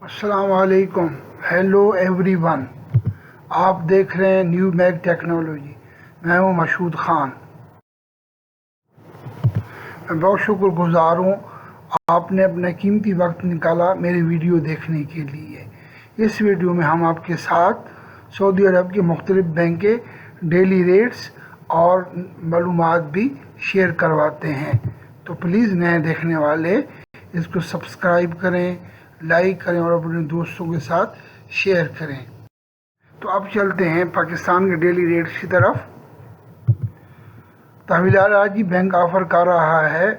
अस्सलाम वालेकुम। Hello everyone, आप देख रहे हैं न्यू मैग टेक्नोलॉजी। मैं हूं मशहूद ख़ान। मैं बहुत शुक्रगुज़ार हूं आपने अपना कीमती वक्त निकाला मेरी वीडियो देखने के लिए। इस वीडियो में हम आपके साथ सऊदी अरब के मुख्तलिफ बैंक के डेली रेट्स और मालूमात भी शेयर करवाते हैं। तो प्लीज़ नए देखने वाले इसको सब्सक्राइब करें, लाइक करें और अपने दोस्तों के साथ शेयर करें। तो अब चलते हैं पाकिस्तान के डेली रेट्स की तरफ। तहवीलात राजी बैंक ऑफ़र कर रहा है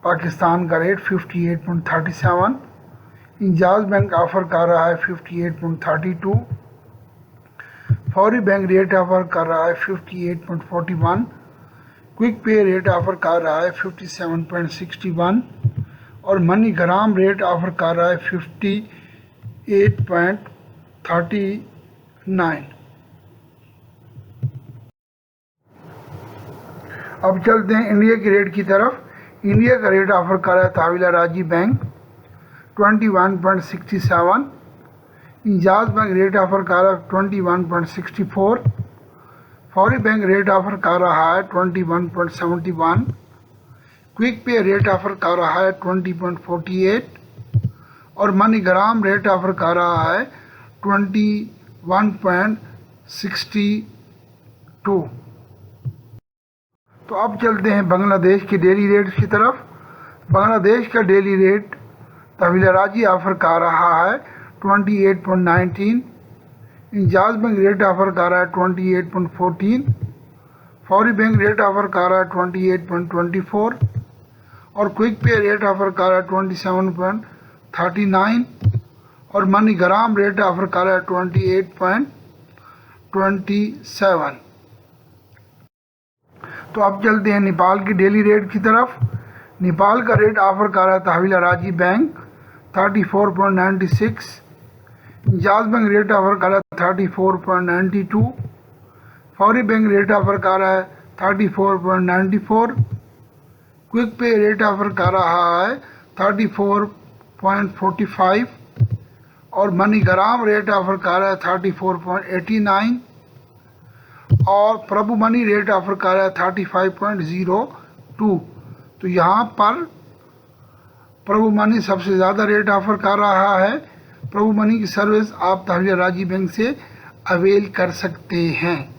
पाकिस्तान का रेट 58.37। इंजाज बैंक ऑफ़र कर रहा है 58.32। फौरी बैंक रेट ऑफ़र कर रहा है 58.41। क्विक पे रेट ऑफ़र कर रहा है 57.61 और मनी ग्राम रेट ऑफ़र कर रहा है 58.39। अब चलते हैं इंडिया के रेट की तरफ। इंडिया का रेट ऑफ़र कर रहा है तहवीलात राजी बैंक 21.67। इंजाज बैंक रेट ऑफ़र कर रहा है 21.64। फौरी बैंक रेट ऑफ़र कर रहा है 21.71। क्विक पे रेट ऑफ़र कर रहा है 20.48 और मनी ग्राम रेट ऑफ़र कर रहा है 21.62। तो अब चलते हैं बांग्लादेश के डेली रेट्स की तरफ। बांग्लादेश का डेली रेट तहवीलात राजी ऑफ़र कर रहा है 28.19। इंजाज बैंक रेट ऑफ़र कर रहा है 28.14। फौरी बैंक रेट ऑफ़र कर रहा है 28.24 और क्विक पे रेट ऑफ़र कर रहा है 27.39 और मनी ग्राम रेट ऑफ़र कर रहा है 28.27। तो अब चलते हैं नेपाल की डेली रेट की तरफ। नेपाल का रेट ऑफ़र कर रहा है तहवीलात राजी बैंक 34.96। इंजाज बैंक रेट ऑफ़र कर रहा है 34.92। फौरी बैंक रेट ऑफ़र कर रहा है 34.94। क्विक पे रेट ऑफ़र कर रहा है 34.45 और मनी ग्राम रेट ऑफ़र कर रहा है 34.89 और प्रभु मनी रेट ऑफ़र कर रहा है 35.02। तो यहाँ पर प्रभु मनी सबसे ज़्यादा रेट ऑफ़र कर रहा है। प्रभु मनी की सर्विस आप तहवीलात राजी बैंक से अवेल कर सकते हैं।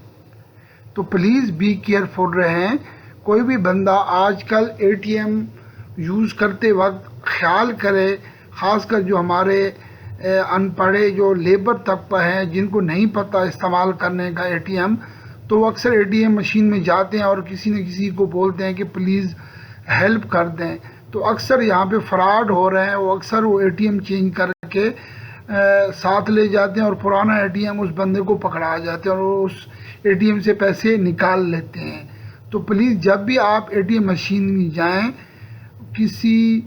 तो प्लीज़ बी केयरफुल रहें। कोई भी बंदा आजकल एटीएम यूज़ करते वक्त ख्याल करे, ख़ासकर जो हमारे अनपढ़े जो लेबर तबका हैं जिनको नहीं पता इस्तेमाल करने का एटीएम, तो अक्सर एटीएम मशीन में जाते हैं और किसी न किसी को बोलते हैं कि प्लीज़ हेल्प कर दें। तो अक्सर यहाँ पे फ्रॉड हो रहे हैं। वो अक्सर वो एटीएम चेंज करके साथ ले जाते हैं और पुराना एटीएम उस बंदे को पकड़ा जाते हैं और वो उस एटीएम से पैसे निकाल लेते हैं। तो प्लीज़ जब भी आप एटीएम मशीन में जाएं, किसी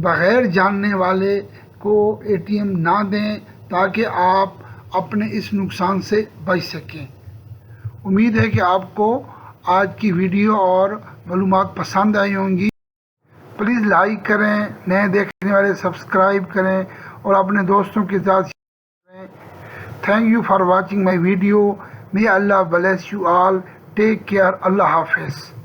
बग़ैर जानने वाले को एटीएम ना दें ताकि आप अपने इस नुकसान से बच सकें। उम्मीद है कि आपको आज की वीडियो और मालूमात पसंद आई होंगी। प्लीज़ लाइक करें, नए देखने वाले सब्सक्राइब करें और अपने दोस्तों के साथ शेयर करें। Thank you for watching my video. May Allah bless you all. Take care. Allah हाफिज़।